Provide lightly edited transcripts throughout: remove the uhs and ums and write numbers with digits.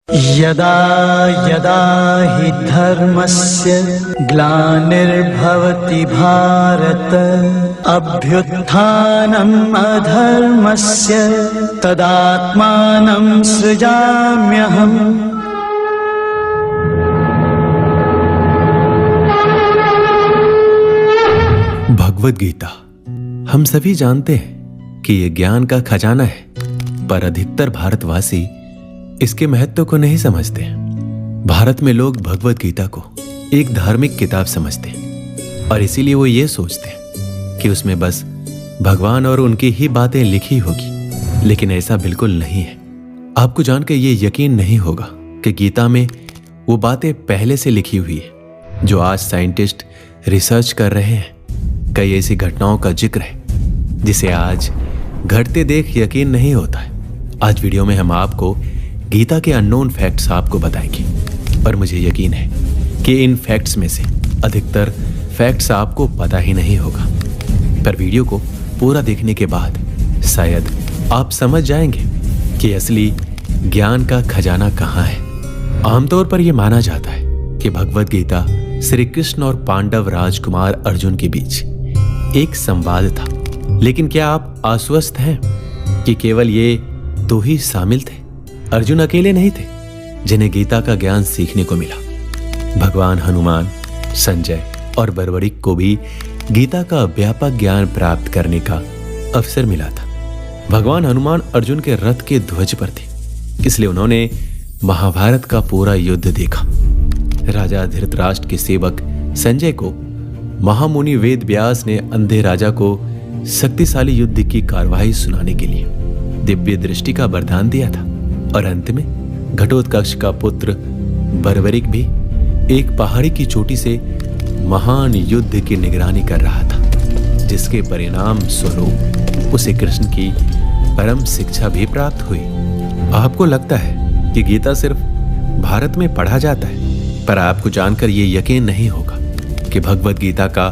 यदा यदा हि धर्मस्य ग्लानिर्भवति भारत अभ्युत्थानम् अधर्मस्य तदात्मानं सृजाम्यहम्। भगवद गीता हम सभी जानते हैं कि यह ज्ञान का खजाना है, पर अधिकतर भारतवासी इसके महत्व को नहीं समझते। भारत में लोग भगवद गीता को एक धार्मिक किताब समझते हैं और इसीलिए वो ये सोचते हैं कि उसमें बस भगवान और उनकी ही बातें लिखी होगी, लेकिन ऐसा बिल्कुल नहीं है। आपको जानकर ये यकीन नहीं होगा कि गीता में वो बातें पहले से लिखी हुई है जो आज साइंटिस्ट रिसर्च कर रहे हैं। कई ऐसी घटनाओं का जिक्र है जिसे आज घटते देख यकीन नहीं होता है। आज वीडियो में हम आपको गीता के अननोन फैक्ट्स आपको बताएंगे, पर मुझे यकीन है कि इन फैक्ट्स में से अधिकतर फैक्ट्स आपको पता ही नहीं होगा। पर वीडियो को पूरा देखने के बाद शायद आप समझ जाएंगे कि असली ज्ञान का खजाना कहाँ है। आमतौर पर यह माना जाता है कि भगवद गीता श्री कृष्ण और पांडव राजकुमार अर्जुन के बीच एक संवाद था, लेकिन क्या आप आश्वस्त हैं कि केवल ये दो ही शामिल थे? अर्जुन अकेले नहीं थे जिन्हें गीता का ज्ञान सीखने को मिला। भगवान हनुमान, संजय और बर्बरीक को भी गीता का व्यापक ज्ञान प्राप्त करने का अवसर मिला था। भगवान हनुमान अर्जुन के रथ के ध्वज पर थे, इसलिए उन्होंने महाभारत का पूरा युद्ध देखा। राजा धृतराष्ट्र के सेवक संजय को महामुनि वेद व्यास ने अंधे राजा को शक्तिशाली युद्ध की कार्यवाही सुनाने के लिए दिव्य दृष्टि का वरदान दिया था। और अंत में घटोत्कच का पुत्र बर्बरीक भी एक पहाड़ी की चोटी से महान युद्ध की निगरानी कर रहा था, जिसके परिणाम स्वरूप उसे कृष्ण की परम शिक्षा भी प्राप्त हुई। आपको लगता है कि गीता सिर्फ भारत में पढ़ा जाता है, पर आपको जानकर यह यकीन नहीं होगा कि भगवद गीता का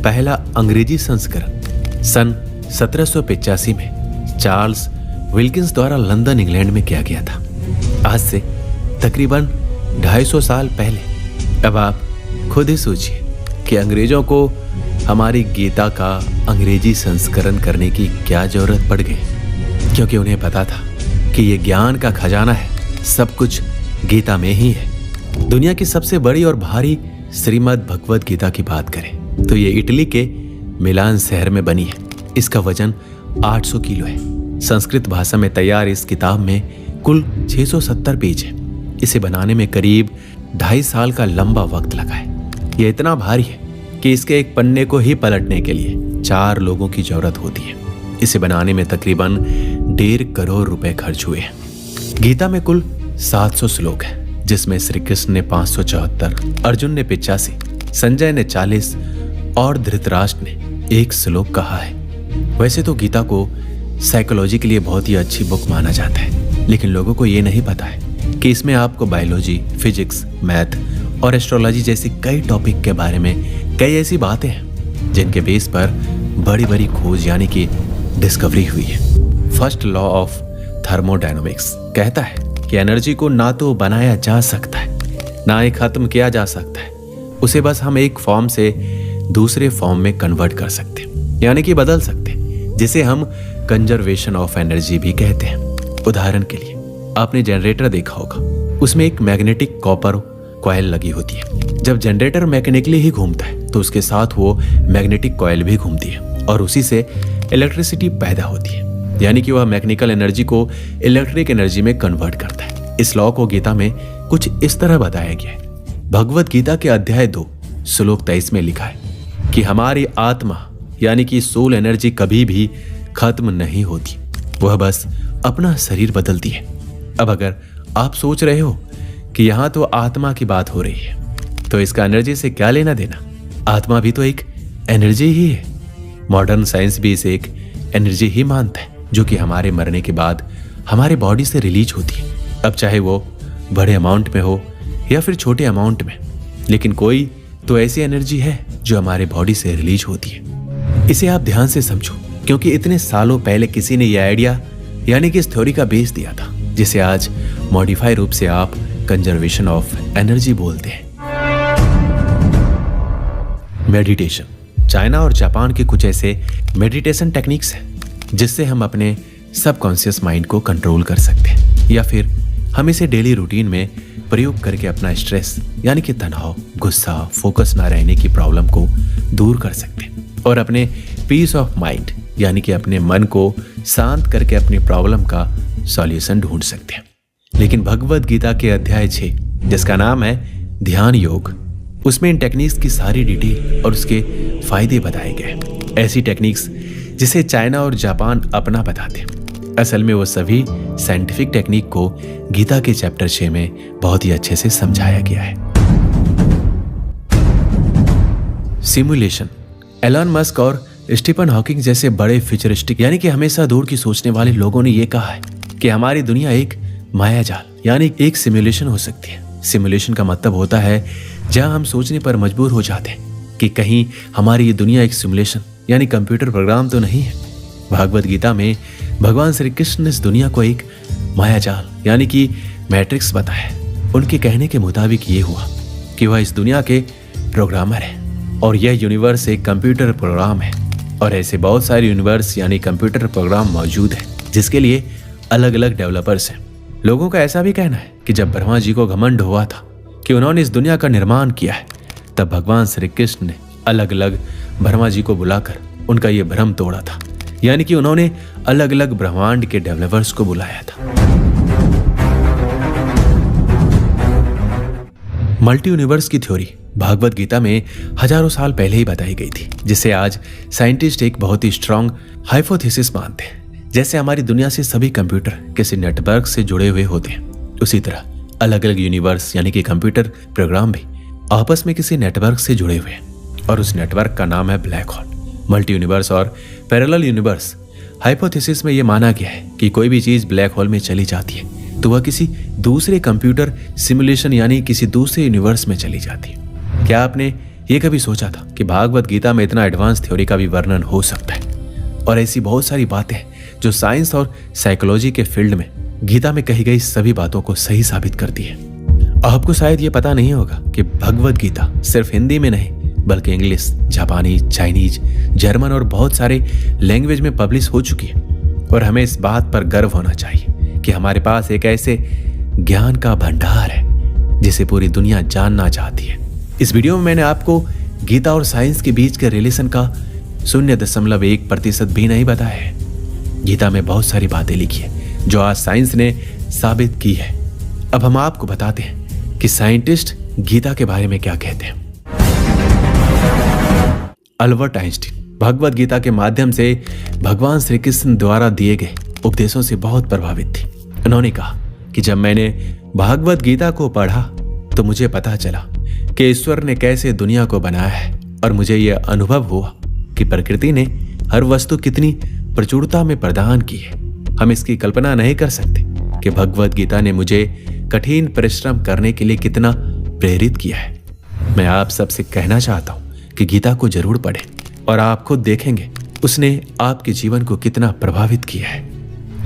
पहला अंग्रेजी संस्करण सन 1785 में चार्ल्स विल्किंस द्वारा लंदन इंग्लैंड में किया गया था, आज से तकरीबन 250 साल पहले। अब आप खुद ही सोचिए कि अंग्रेजों को हमारी गीता का अंग्रेजी संस्करण करने की क्या जरूरत पड़ गई, क्योंकि उन्हें पता था कि यह ज्ञान का खजाना है, सब कुछ गीता में ही है। दुनिया की सबसे बड़ी और भारी श्रीमद् भगवद गीता की बात करें तो ये इटली के मिलान शहर में बनी है। इसका वजन 800 किलो है। संस्कृत भाषा में तैयार इस किताब में कुल 670 पेज है। इसे बनाने में करीब 2.5 साल का लंबा वक्त लगा है। यह इतना भारी है कि इसके एक पन्ने को ही पलटने के लिए 4 लोगों की जरूरत होती है। इसे बनाने में तकरीबन 1.5 करोड़ रुपए खर्च हुए हैं। गीता में कुल 700 श्लोक है, जिसमें श्री कृष्ण ने 574, अर्जुन ने 85, संजय ने 40 और धृतराष्ट्र ने 1 श्लोक कहा है। वैसे तो गीता को साइकोलॉजी के लिए बहुत ही अच्छी बुक माना जाता है, लेकिन लोगों को ये नहीं पता है कि इसमें आपको बायोलॉजी, फिजिक्स, मैथ और एस्ट्रोलॉजी जैसी कई टॉपिक के बारे में कई ऐसी बातें हैं जिनके बेस पर बड़ी बड़ी खोज यानी कि डिस्कवरी हुई है। फर्स्ट लॉ ऑफ थर्मोडायनामिक्स कहता है कि एनर्जी को ना तो बनाया जा सकता है ना ही खत्म किया जा सकता है, उसे बस हम एक फॉर्म से दूसरे फॉर्म में कन्वर्ट कर सकते हैं, यानी कि बदल सकते हैं, जिसे हम कंजर्वेशन ऑफ एनर्जी भी कहते हैं। उदाहरण के लिए आपने जनरेटर देखा होगा, उसमें एक मैग्नेटिक कॉपर कॉइल लगी होती है। जब जनरेटर मैकेनिकली ही घूमता है तो उसके साथ वो मैग्नेटिक कॉइल भी घूमती है और उसी से इलेक्ट्रिसिटी पैदा होती है, यानी कि वह मैकेनिकल एनर्जी को इलेक्ट्रिक एनर्जी में कन्वर्ट करता है। इस लॉ को गीता में कुछ इस तरह बताया गया है। भगवद गीता के अध्याय 2 श्लोक 23 में लिखा है कि हमारी आत्मा यानी कि सोल एनर्जी कभी भी खत्म नहीं होती, वह बस अपना शरीर बदलती है। अब अगर आप सोच रहे हो कि यहां तो आत्मा की बात हो रही है, तो इसका एनर्जी से क्या लेना देना? आत्मा भी तो एक एनर्जी ही है। मॉडर्न साइंस भी इसे एक एनर्जी ही मानता है, जो कि हमारे मरने के बाद हमारे बॉडी से रिलीज होती है। अब चाहे वो बड़े अमाउंट में हो या फिर छोटे अमाउंट में, लेकिन कोई तो ऐसी एनर्जी है जो हमारे बॉडी से रिलीज होती है। इसे आप ध्यान से समझो, क्योंकि इतने सालों पहले किसी ने यह आइडिया यानी कि इस थ्योरी का बेस दिया था, जिसे आज मॉडिफाई रूप से आप कंजर्वेशन ऑफ एनर्जी बोलते हैं। मेडिटेशन। चाइना और जापान के कुछ ऐसे मेडिटेशन टेक्निक्स हैं जिससे हम अपने सबकॉन्शियस माइंड को कंट्रोल कर सकते हैं, या फिर हम इसे डेली रूटीन में प्रयोग करके अपना स्ट्रेस यानी कि तनाव, गुस्सा, फोकस ना रहने की प्रॉब्लम को दूर कर सकते हैं और अपने पीस ऑफ माइंड यानी कि अपने मन को शांत करके अपनी प्रॉब्लम का सॉल्यूशन ढूंढ सकते हैं। लेकिन भगवद गीता के अध्याय 6 जिसका नाम है ध्यान योग, उसमें इन टेक्निक्स की सारी डिटेल और उसके फायदे बताए गए। ऐसी टेक्निक्स जिसे चाइना और जापान अपना बताते हैं, असल में वो सभी साइंटिफिक टेक्निक को गीता के चैप्टर 6 में बहुत ही अच्छे से समझाया गया है। सिमुलेशन। एलन मस्क और स्टीफन हॉकिंग जैसे बड़े फ्यूचरिस्टिक यानी कि हमेशा दूर की सोचने वाले लोगों ने यह कहा है कि हमारी दुनिया एक मायाजाल यानी एक सिमुलेशन हो सकती है। सिमुलेशन का मतलब होता है जहां हम सोचने पर मजबूर हो जाते हैं कि कहीं हमारी ये दुनिया एक सिमुलेशन यानी कंप्यूटर प्रोग्राम तो नहीं है। भागवत गीता में भगवान श्री कृष्ण ने इस दुनिया को एक मायाजाल यानी कि मैट्रिक्स बताया। उनके कहने के मुताबिक ये हुआ कि वह इस दुनिया के प्रोग्रामर है और यह यूनिवर्स एक कंप्यूटर प्रोग्राम है और ऐसे बहुत सारे यूनिवर्स यानी कंप्यूटर प्रोग्राम मौजूद है जिसके लिए अलग अलग डेवलपर्स हैं। लोगों का ऐसा भी कहना है कि जब ब्रह्मा जी को घमंड हुआ था कि उन्होंने इस दुनिया का निर्माण किया है, तब भगवान श्री कृष्ण ने अलग अलग ब्रह्मा जी को बुलाकर उनका यह भ्रम तोड़ा था, यानी कि उन्होंने अलग अलग ब्रह्मांड के डेवलपर्स को बुलाया था। मल्टी यूनिवर्स की थ्योरी भागवत गीता में हजारों साल पहले ही बताई गई थी, जिसे आज साइंटिस्ट एक बहुत ही स्ट्रांग हाइपोथेसिस मानते हैं। जैसे हमारी दुनिया से सभी कंप्यूटर किसी नेटवर्क से जुड़े हुए होते हैं, उसी तरह अलग अलग यूनिवर्स यानी कि कंप्यूटर प्रोग्राम भी आपस में किसी नेटवर्क से जुड़े हुए हैं और उस नेटवर्क का नाम है ब्लैक होल। मल्टी यूनिवर्स और पैरेलल यूनिवर्स हाइपोथेसिस में यह माना गया है कि कोई भी चीज ब्लैक होल में चली जाती है तो वह किसी दूसरे कंप्यूटर सिमुलेशन यानी किसी दूसरे यूनिवर्स में चली जाती है। क्या आपने ये कभी सोचा था कि भागवत गीता में इतना एडवांस थ्योरी का भी वर्णन हो सकता है? और ऐसी बहुत सारी बातें हैं जो साइंस और साइकोलॉजी के फील्ड में गीता में कही गई सभी बातों को सही साबित करती है। आपको शायद ये पता नहीं होगा कि भगवत गीता सिर्फ हिंदी में नहीं बल्कि इंग्लिश, जापानी, चाइनीज, जर्मन और बहुत सारे लैंग्वेज में पब्लिश हो चुकी है और हमें इस बात पर गर्व होना चाहिए कि हमारे पास एक ऐसे ज्ञान का भंडार है जिसे पूरी दुनिया जानना चाहती है। इस वीडियो में मैंने आपको गीता और साइंस के बीच के रिलेशन का 0.1% भी नहीं बताया है। गीता में बहुत सारी बातें लिखी है जो आज साइंस ने साबित की है। अब हम आपको बताते हैं कि साइंटिस्ट गीता के बारे में क्या कहते हैं। अल्बर्ट आइंस्टीन भगवत गीता के माध्यम से भगवान श्री कृष्ण द्वारा दिए गए उपदेशों से बहुत प्रभावित थी। उन्होंने कहा कि जब मैंने भगवत गीता को पढ़ा तो मुझे पता चला कि ईश्वर ने कैसे दुनिया को बनाया है और मुझे यह अनुभव हुआ कि प्रकृति ने हर वस्तु कितनी प्रचुरता में प्रदान की है। हम इसकी कल्पना नहीं कर सकते कि भगवत गीता ने मुझे कठिन परिश्रम करने के लिए कितना प्रेरित किया है। मैं आप सबसे कहना चाहता हूं कि गीता को जरूर पढ़ें और आप खुद देखेंगे उसने आपके जीवन को कितना प्रभावित किया है।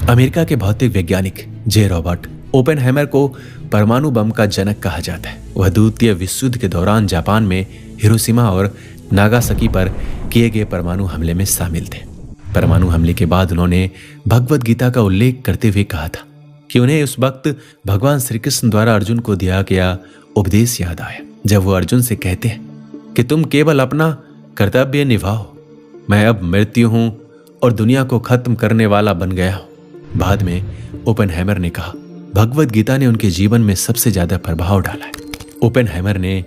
अमेरिका के भौतिक वैज्ञानिक जे रॉबर्ट ओपेनहाइमर को परमाणु बम का जनक कहा जाता है। वह द्वितीय विश्व युद्ध के दौरान जापान में हिरोशिमा और नागासाकी पर किए गए परमाणु हमले में शामिल थे। परमाणु हमले के बाद उन्होंने भगवत गीता का उल्लेख करते हुए कहा था कि उन्हें उस वक्त भगवान श्री कृष्ण द्वारा अर्जुन को दिया गया उपदेश याद आया, जब वो अर्जुन से कहते हैं कि तुम केवल अपना कर्तव्य निभाओ, मैं अब मृत्यु हूं और दुनिया को खत्म करने वाला बन गया हूं। बाद में ओपेनहाइमर ने कहा भगवत गीता ने उनके जीवन में सबसे ज्यादा प्रभाव डाला है। ओपेनहाइमर ने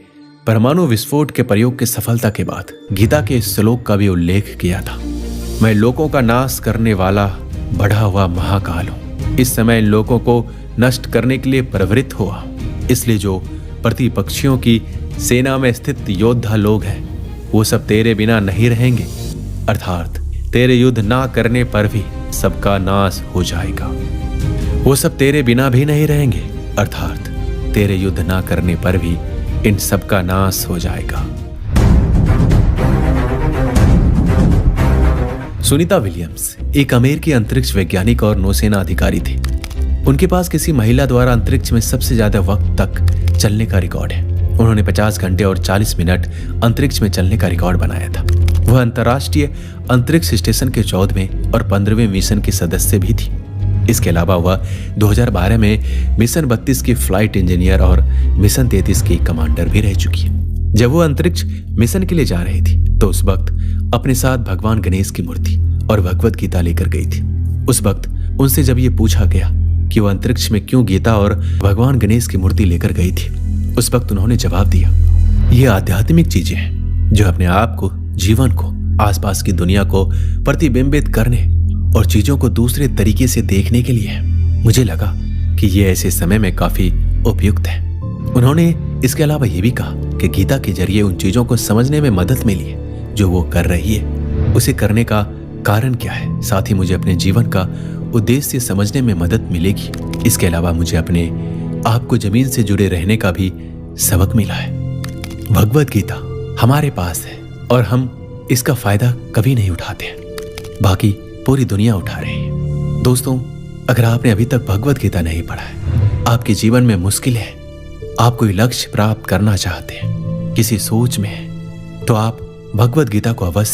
परमाणु विस्फोट के प्रयोग की सफलता के बाद गीता के इस श्लोक का भी उल्लेख किया था, मैं लोगों का नाश करने वाला बढ़ा हुआ महाकाल हूं, इस समय इन लोगों को नष्ट करने के लिए प्रवृत्त हुआ, इसलिए जो प्रतिपक्षियों की सेना में स्थित योद्धा लोग हैं वो सब तेरे बिना नहीं रहेंगे, अर्थात तेरे युद्ध ना करने पर भी सबका नाश हो जाएगा। वो सब तेरे बिना भी नहीं रहेंगे, अर्थात तेरे युद्ध ना करने पर भी इन सबका नाश हो जाएगा। सुनीता विलियम्स एक अमेरिकी अंतरिक्ष वैज्ञानिक और नौसेना अधिकारी थे। उनके पास किसी महिला द्वारा अंतरिक्ष में सबसे ज्यादा वक्त तक चलने का रिकॉर्ड है। उन्होंने 50 घंटे और 40 मिनट अंतरिक्ष में चलने का रिकॉर्ड बनाया था। वह अंतर्राष्ट्रीय अंतरिक्ष स्टेशन के 14वें और 15वें मिशन की सदस्य भी थी। इसके अलावा वह 2012 में मिशन 32 की फ्लाइट इंजीनियर और मिशन 33 की कमांडर भी रह चुकी है। जब वो अंतरिक्ष मिशन के लिए जा रही थी तो उस वक्त अपने साथ भगवान गणेश की मूर्ति और भगवत गीता लेकर गई थी। उस वक्त उनसे जब ये पूछा गया कि वह अंतरिक्ष में क्यों गीता और भगवान गणेश की मूर्ति लेकर गई थी, उस वक्त उन्होंने जवाब दिया, ये आध्यात्मिक चीजें हैं जो अपने आप को, जीवन को, आसपास की दुनिया को प्रतिबिंबित करने और चीजों को दूसरे तरीके से देखने के लिए है। मुझे लगा कि ये ऐसे समय में काफी उपयुक्त है। उन्होंने इसके अलावा ये भी कहा कि गीता के जरिए उन चीजों को समझने में मदद मिली है जो वो कर रही है। उसे करने का कारण क्या है, साथ ही मुझे अपने जीवन का उद्देश्य समझने में मदद मिलेगी। इसके अलावा मुझे अपने आप को जमीन से जुड़े रहने का भी सबक मिला है। भगवत गीता हमारे पास है और हम इसका फायदा कभी नहीं उठाते हैं, बाकी पूरी दुनिया उठा रही है। दोस्तों, अगर आपने अभी तक भगवत गीता नहीं पढ़ा है, आपके जीवन में मुश्किल है, आप कोई लक्ष्य प्राप्त करना चाहते हैं, किसी सोच में हैं, तो आप भगवत गीता को अवश्य